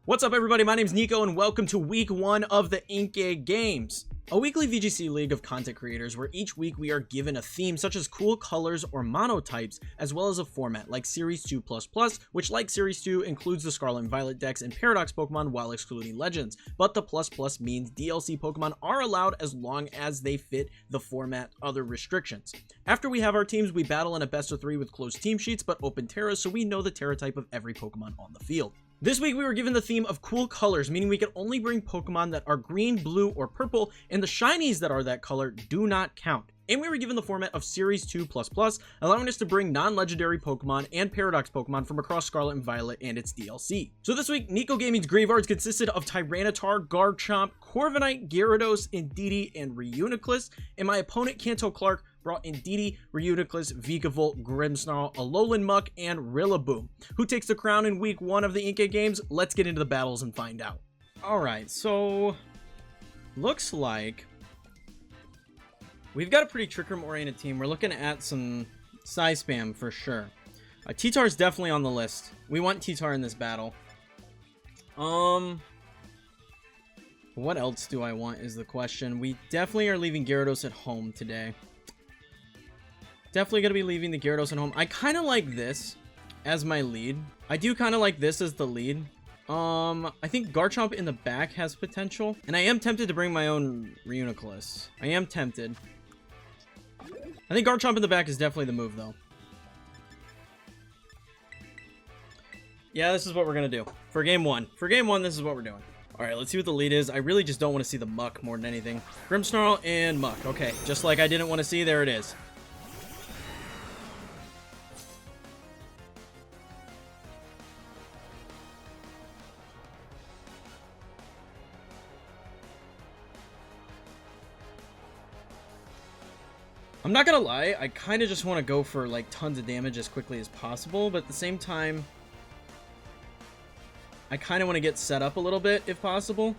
What's up, everybody? My name's Kneeckoh, and welcome to week 1 of the Inkay Games, a weekly VGC League of content creators where each week we are given a theme such as cool colors or monotypes, as well as a format like Series 2++, which like Series 2 includes the Scarlet and Violet decks and Paradox Pokemon while excluding Legends, but the ++ means DLC Pokemon are allowed as long as they fit the format other restrictions. After we have our teams, we battle in a best of 3 with closed team sheets but open teras, so we know the tera type of every Pokemon on the field. This week we were given the theme of cool colors, meaning we can only bring Pokemon that are green, blue, or purple, and the shinies that are that color do not count. And we were given the format of Series 2++, allowing us to bring non-legendary Pokemon and Paradox Pokemon from across Scarlet and Violet and its DLC. So this week, Kneeckoh Gaming's Graveyards consisted of Tyranitar, Garchomp, Corviknight, Gyarados, Indeedee, and Reuniclus, and my opponent, Kanto Clark, brought Indeedee, Reuniclus, Vikavolt, Grimmsnarl, Alolan Muck, and Rillaboom. Who takes the crown in week 1 of the Inkay Games? Let's get into the battles and find out. Alright, so looks like we've got a pretty Trick Room oriented team. We're looking at some size spam for sure. T-Tar's definitely on the list. We want T-Tar in this battle. What else do I want is the question. We definitely are leaving Gyarados at home today. Definitely going to be leaving the Gyarados at home. I kind of like this as my lead. I do kind of like this as the lead. I think Garchomp in the back has potential. And I am tempted to bring my own Reuniclus. I am tempted. I think Garchomp in the back is definitely the move, though. Yeah, this is what we're going to do. For game 1. For game 1, this is what we're doing. Alright, let's see what the lead is. I really just don't want to see the Muck more than anything. Grimmsnarl and Muck. Okay, just like I didn't want to see, there it is. I'm not gonna lie, I kind of just want to go for like tons of damage as quickly as possible, but at the same time, I kind of want to get set up a little bit if possible.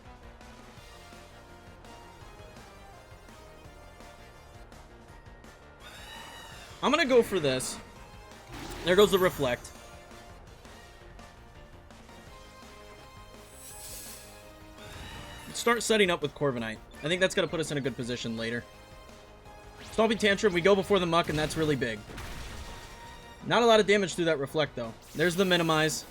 I'm gonna go for this. There goes the Reflect. Start setting up with Corviknight. I think that's gonna put us in a good position later. Stomping Tantrum, we go before the Muck, and that's really big. Not a lot of damage through that Reflect, though. There's the Minimize.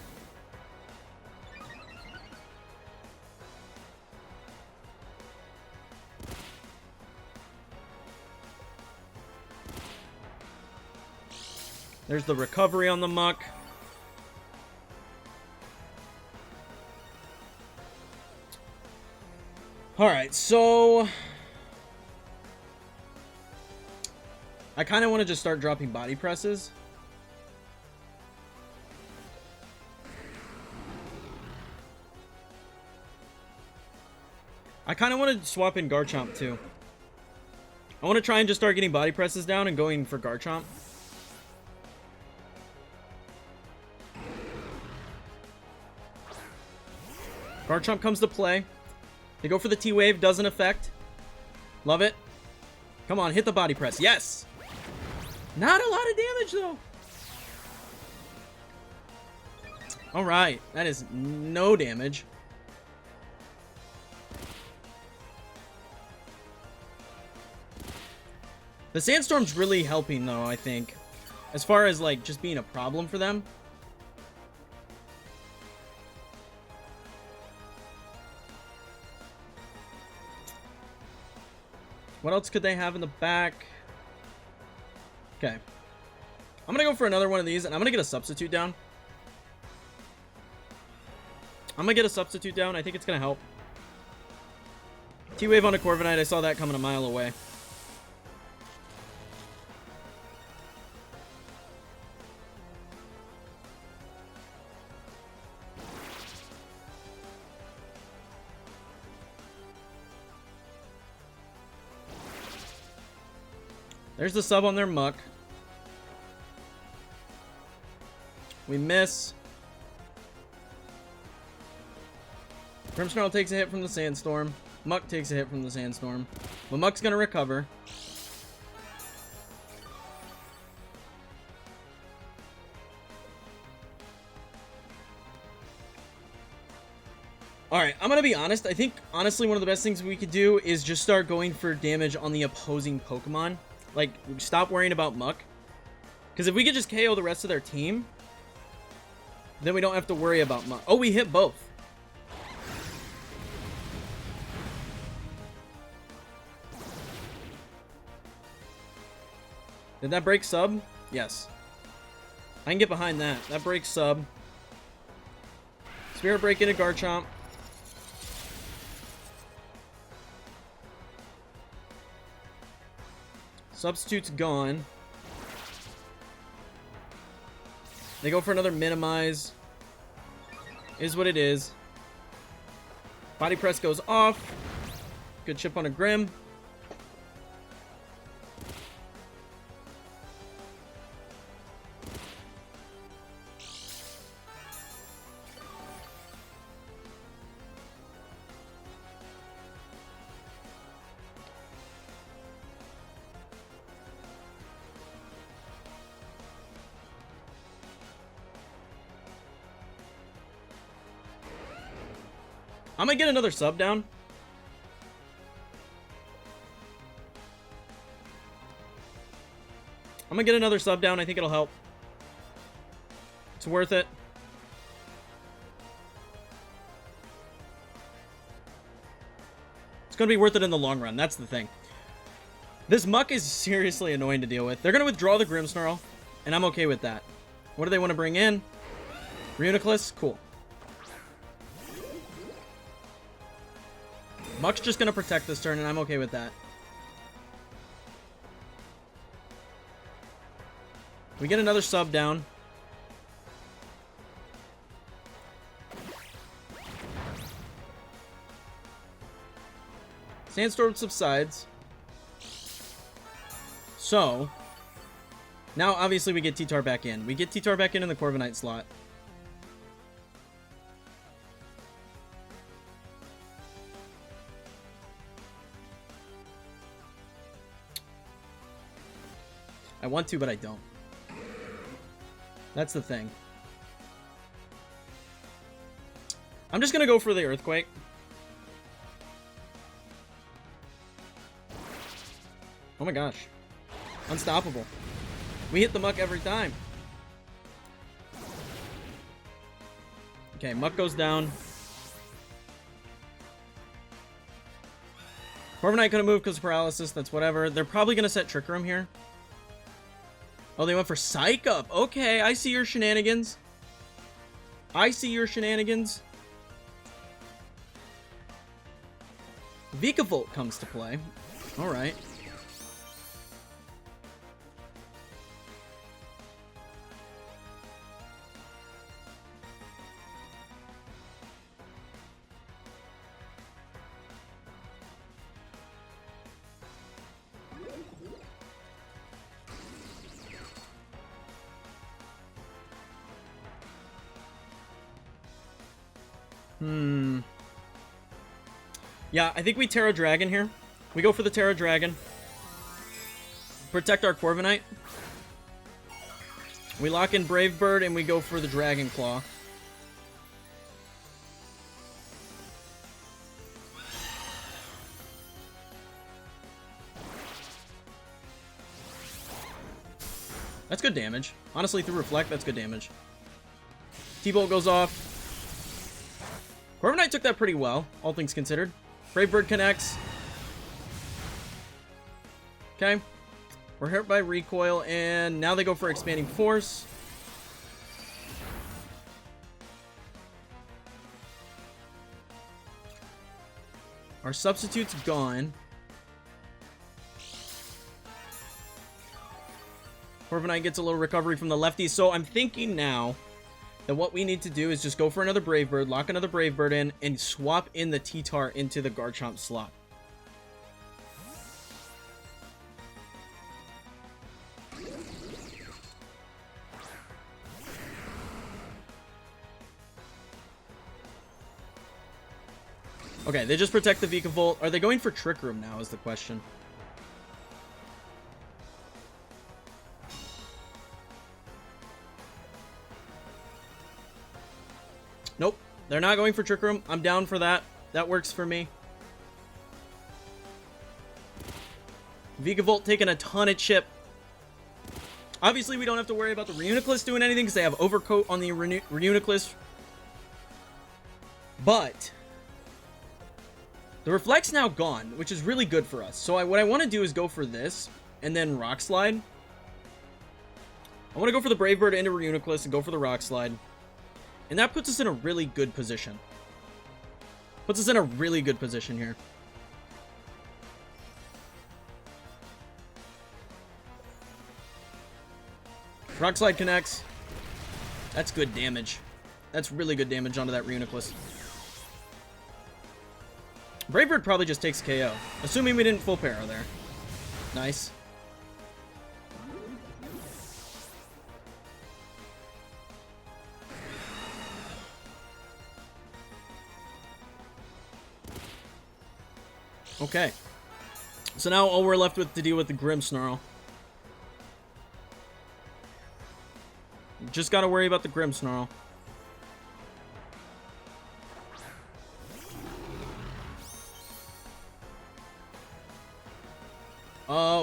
There's the Recovery on the Muck. Alright, so I kind of want to just start dropping body presses. I kind of want to swap in Garchomp too. I want to try and just start getting body presses down and going for Garchomp. Garchomp comes to play. They go for the T-Wave, doesn't affect. Love it. Come on, hit the body press. Yes! Not a lot of damage, though. Alright, that is no damage. The Sandstorm's really helping, though, I think. As far as, like, just being a problem for them. What else could they have in the back? Okay. I'm gonna go for another one of these, and I'm gonna get a substitute down. I think it's gonna help. T-Wave on a Corviknight. I saw that coming a mile away. There's the sub on their Muck. We miss. Grimmsnarl takes a hit from the Sandstorm. Muck takes a hit from the Sandstorm. But Muck's gonna recover. Alright, I'm gonna be honest. I think, honestly, one of the best things we could do is just start going for damage on the opposing Pokemon. Like, stop worrying about Muck. Because if we could just KO the rest of their team, then we don't have to worry about Muck. Oh, we hit both. Did that break sub? Yes. I can get behind that. That breaks sub. Spirit break into Garchomp. Substitute's gone. They go for another minimize. Is what it is. Body press goes off. Good chip on a Grim. I'm gonna get another sub down. I'm gonna get another sub down. I think it'll help. It's worth it. It's gonna be worth it in the long run. That's the thing. This Muck is seriously annoying to deal with. They're gonna withdraw the Grimmsnarl, and I'm okay with that. What do they want to bring in? Reuniclus? Cool. Muck's just gonna protect this turn, and I'm okay with that. We get another sub down. Sandstorm subsides. So, now obviously we get T-Tar back in. We get T-Tar back in the Corviknight slot. I want to, but I don't. That's the thing. I'm just gonna go for the Earthquake. Oh my gosh. Unstoppable. We hit the Muck every time. Okay, Muck goes down. Corviknight couldn't move because of paralysis. That's whatever. They're probably gonna set Trick Room here. Oh, they went for Psych Up. Okay, I see your shenanigans. I see your shenanigans. Vikavolt comes to play. Alright. Yeah, I think we Tera Dragon here. We go for the Tera Dragon. Protect our Corviknight. We lock in Brave Bird and we go for the Dragon Claw. That's good damage. Honestly, through Reflect, that's good damage. T-Bolt goes off. Corviknight took that pretty well, all things considered. Brave Bird connects. Okay. We're hurt by Recoil, and now they go for Expanding Force. Our substitute's gone. Corviknight gets a little recovery from the lefty, so I'm thinking now that what we need to do is just go for another Brave Bird, lock another Brave Bird in, and swap in the T-Tar into the Garchomp slot. Okay, they just protect the Vikavolt. Are they going for Trick Room now is the question. Nope. They're not going for Trick Room. I'm down for that. That works for me. Vigavolt taking a ton of chip. Obviously, we don't have to worry about the Reuniclus doing anything because they have Overcoat on the Reuniclus. But the Reflect's now gone, which is really good for us. So what I want to do is go for this and then Rock Slide. I want to go for the Brave Bird into Reuniclus and go for the Rock Slide. And that puts us in a really good position. Puts us in a really good position here. Rock Slide connects. That's good damage. That's really good damage onto that Reuniclus. Brave Bird probably just takes KO. Assuming we didn't full para there. Nice. Okay. So now all we're left with to deal with the Grimmsnarl. Just gotta worry about the Grimmsnarl.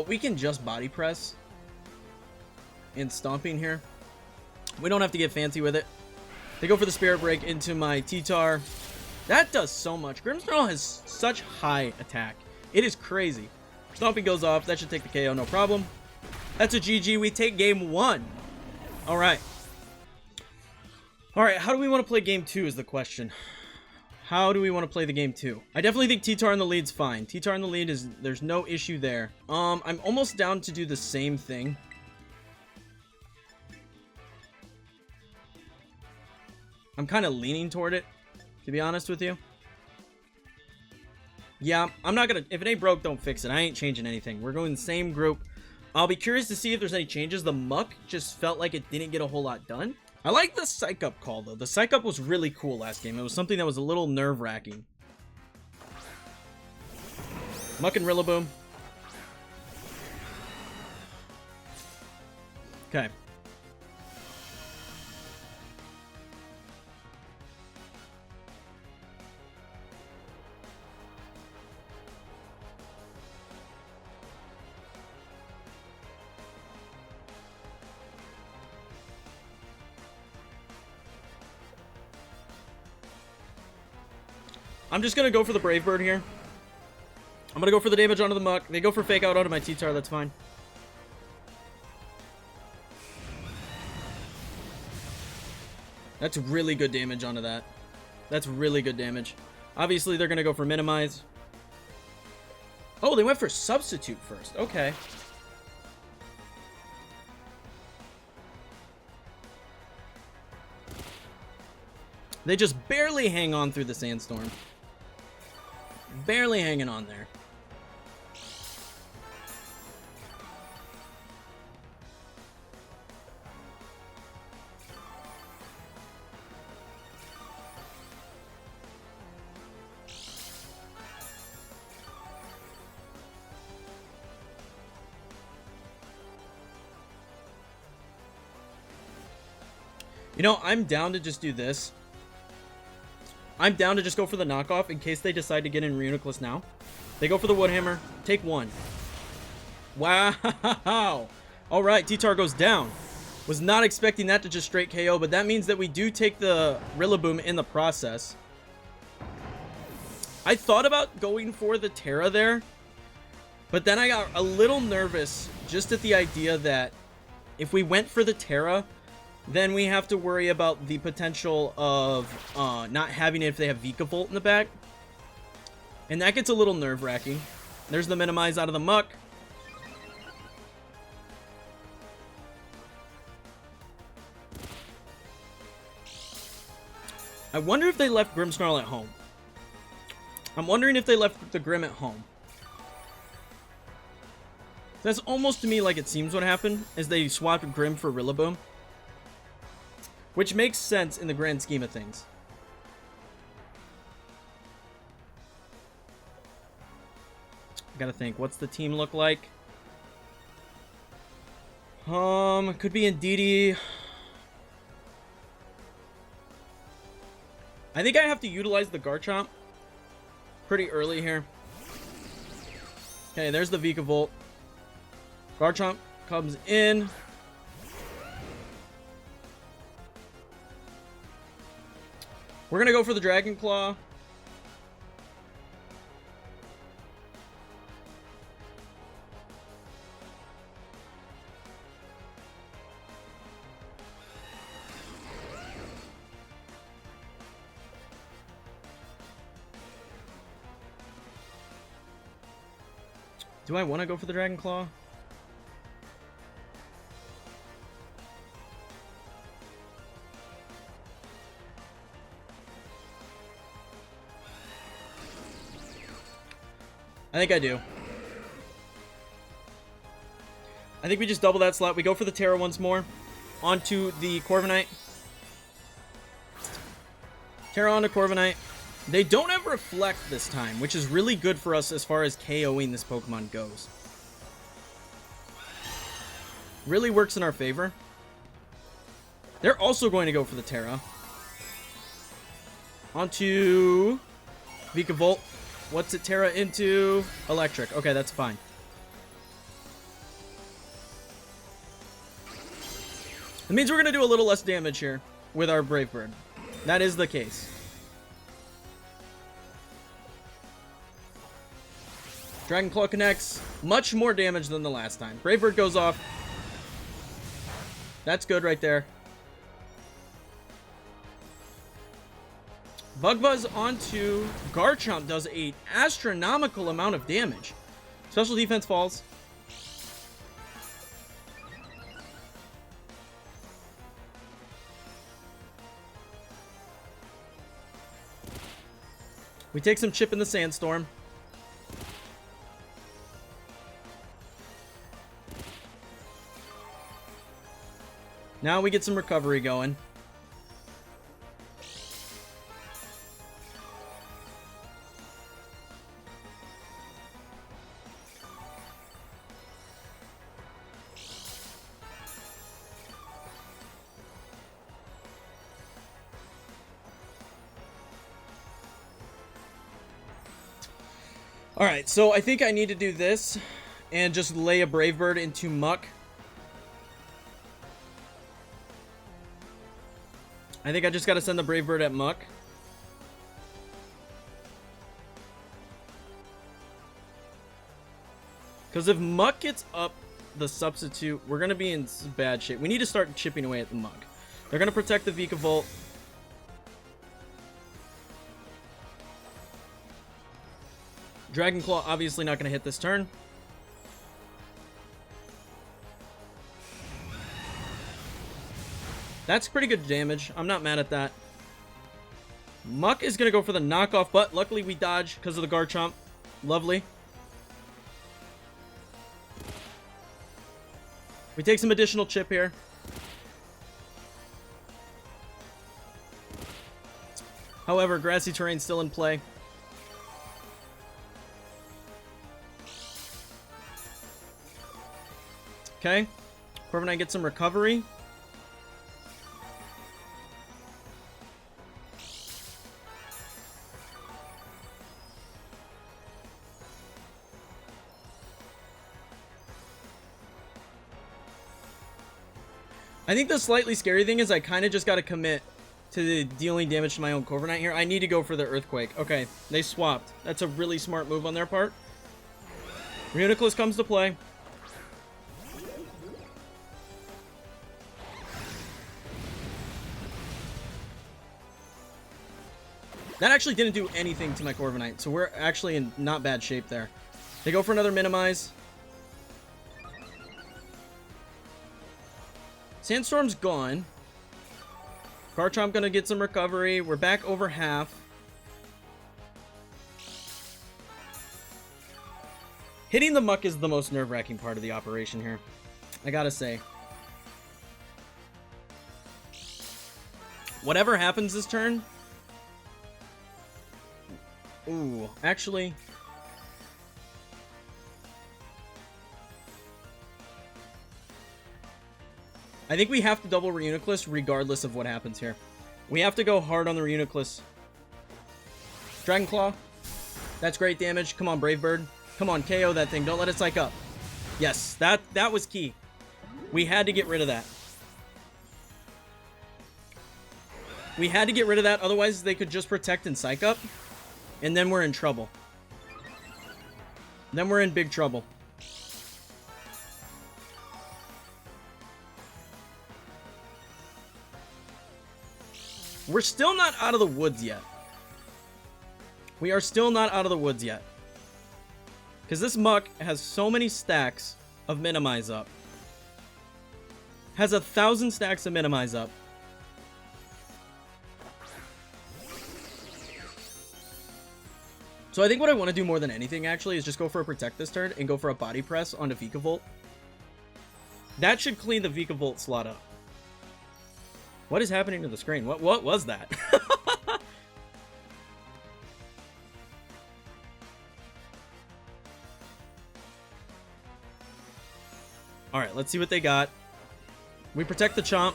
We can just body press and stomping here. We don't have to get fancy with it. They go for the Spirit Break into my T-Tar. That does so much. Grimmsnarl has such high attack. It is crazy. Stomping goes off. That should take the KO, no problem. That's a GG. We take game 1. All right. All right, how do we want to play game 2 is the question. How do we want to play the game 2? I definitely think T-Tar in the lead's fine. T-Tar in the lead is, there's no issue there. I'm almost down to do the same thing. I'm kind of leaning toward it, to be honest with you. Yeah, I'm not gonna, if it ain't broke, don't fix it. I ain't changing anything. We're going the same group. I'll be curious to see if there's any changes. The Muck just felt like it didn't get a whole lot done. I like the Psych Up call, though. The Psych Up was really cool last game. It was something that was a little nerve-wracking. Muck and Rillaboom. Okay. I'm just going to go for the Brave Bird here. I'm going to go for the damage onto the Muck. They go for Fake Out onto my T-Tar. That's fine. That's really good damage onto that. That's really good damage. Obviously, they're going to go for Minimize. Oh, they went for Substitute first. Okay. They just barely hang on through the Sandstorm. Barely hanging on there. You know, I'm down to just do this. I'm down to just go for the knockoff in case they decide to get in Reuniclus now. They go for the Woodhammer. Take 1. Wow. All right, T-Tar goes down. Was not expecting that to just straight KO, but that means that we do take the Rillaboom in the process. I thought about going for the Tera there, but then I got a little nervous just at the idea that if we went for the Tera, then we have to worry about the potential of not having it if they have Vigavolt in the back. And that gets a little nerve-wracking. There's the Minimize out of the Muck. I wonder if they left Grimmsnarl at home. I'm wondering if they left the Grimm at home. That's almost to me like it seems what happened, is they swapped Grimm for Rillaboom. Which makes sense in the grand scheme of things. I gotta think, what's the team look like? Could be Indeedee. I think I have to utilize the Garchomp pretty early here. Okay, there's the Vikavolt. Garchomp comes in. We're going to go for the Dragon Claw. Do I want to go for the Dragon Claw? I think I do. I think we just double that slot. We go for the Tera once more. Onto the Corviknight. Tera onto Corviknight. They don't have Reflect this time, which is really good for us as far as KOing this Pokemon goes. Really works in our favor. They're also going to go for the Tera. Onto Vikavolt. What's it Tera into? Electric. Okay, that's fine. That means we're going to do a little less damage here with our Brave Bird. That is the case. Dragon Claw connects. Much more damage than the last time. Brave Bird goes off. That's good right there. Bug Buzz onto Garchomp does an astronomical amount of damage. Special defense falls. We take some chip in the Sandstorm. Now we get some recovery going. Alright, so I think I need to do this and just lay a Brave Bird into Muck. I think I just got to send the Brave Bird at Muck. Because if Muck gets up the substitute, we're going to be in bad shape. We need to start chipping away at the Muck. They're going to protect the Vikavolt. Dragon Claw obviously not going to hit this turn. That's pretty good damage. I'm not mad at that. Muck is going to go for the knockoff, but luckily we dodge because of the Garchomp. Lovely. We take some additional chip here. However, grassy terrain still in play. Okay. Corviknight gets some recovery. I think the slightly scary thing is I kind of just got to commit to the dealing damage to my own Corviknight here. I need to go for the Earthquake. Okay, they swapped. That's a really smart move on their part. Reuniclus comes to play. That actually didn't do anything to my Corviknight, so we're actually in not bad shape there. They go for another Minimize. Sandstorm's gone. Garchomp gonna get some recovery. We're back over half. Hitting the Muck is the most nerve-wracking part of the operation here, I gotta say. Whatever happens this turn... Ooh, actually... I think we have to double Reuniclus regardless of what happens here. We have to go hard on the Reuniclus Dragon Claw. That's great damage. Come on, Brave Bird. Come on, KO that thing. Don't let it psych up. Yes, that was key. We had to get rid of that. We had to get rid of that, otherwise they could just protect and psych up. And then we're in trouble. Then we're in big trouble. We're still not out of the woods yet. We are still not out of the woods yet. Because this muck has so many stacks of minimize up. Has 1,000 stacks of minimize up. So I think what I want to do more than anything, actually, is just go for a Protect this turn and go for a Body Press onto Vikavolt. That should clean the Vikavolt slot up. What is happening to the screen? What was that? Alright, let's see what they got. We protect the Chomp.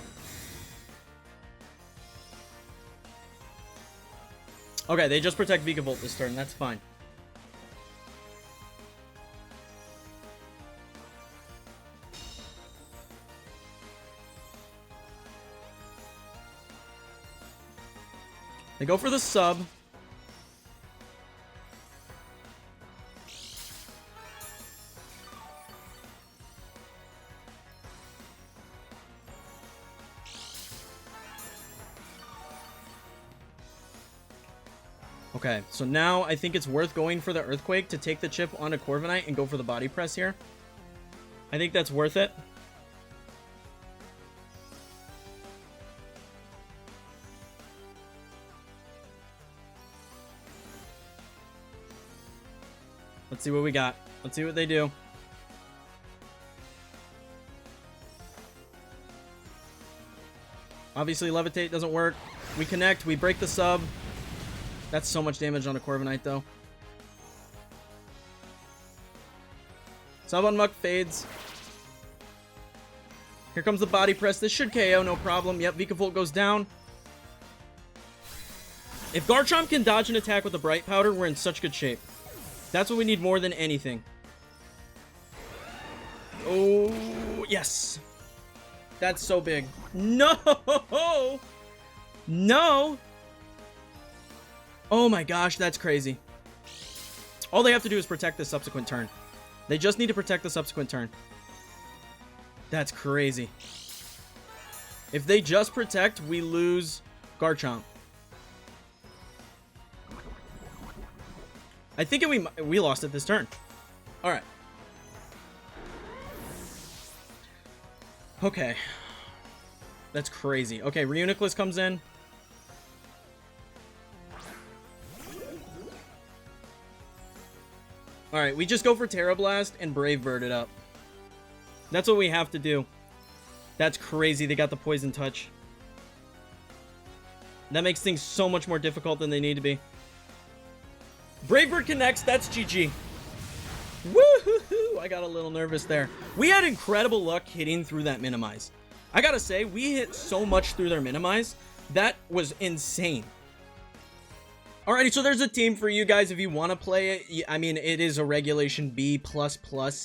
Okay, they just protect Vikavolt this turn. That's fine. They go for the sub. Okay, so now I think it's worth going for the Earthquake to take the chip onto Corviknight and go for the Body Press here. I think that's worth it. Let's see what we got. Let's see what they do. Obviously, Levitate doesn't work. We connect. We break the sub. That's so much damage on a Corviknight, though. Sub on Muck fades. Here comes the Body Press. This should KO, no problem. Yep, Vikavolt goes down. If Garchomp can dodge an attack with a Bright Powder, we're in such good shape. That's what we need more than anything. Oh, yes. That's so big. No! No! Oh my gosh, that's crazy. All they have to do is protect the subsequent turn. They just need to protect the subsequent turn. That's crazy. If they just protect, we lose Garchomp. I think we lost it this turn. Alright. Okay. That's crazy. Okay, Reuniclus comes in. Alright, we just go for Tera Blast and Brave Bird it up. That's what we have to do. That's crazy. They got the Poison Touch. That makes things so much more difficult than they need to be. Brave Bird connects. That's GG. Woohoo! I got a little nervous there. We had incredible luck hitting through that Minimize. I gotta say, we hit so much through their Minimize. That was insane. Alrighty, so there's a team for you guys if you want to play it. I mean, it is a Regulation B++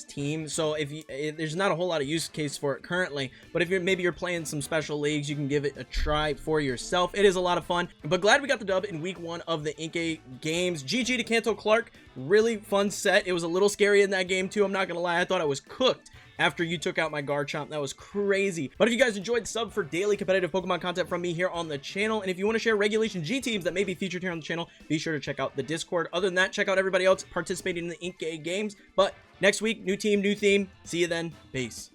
team, so there's not a whole lot of use case for it currently, but if maybe you're playing some special leagues, you can give it a try for yourself. It is a lot of fun, but glad we got the dub in week 1 of the Inkay Games. GG to Kanto Clark. Really fun set. It was a little scary in that game too, I'm not gonna lie. I thought I was cooked after you took out my Garchomp. That was crazy. But if you guys enjoyed, sub for daily competitive Pokemon content from me here on the channel. And if you want to share Regulation G teams that may be featured here on the channel, be sure to check out the Discord. Other than that, check out everybody else participating in the Inkay Games. But next week, new team, new theme. See you then. Peace.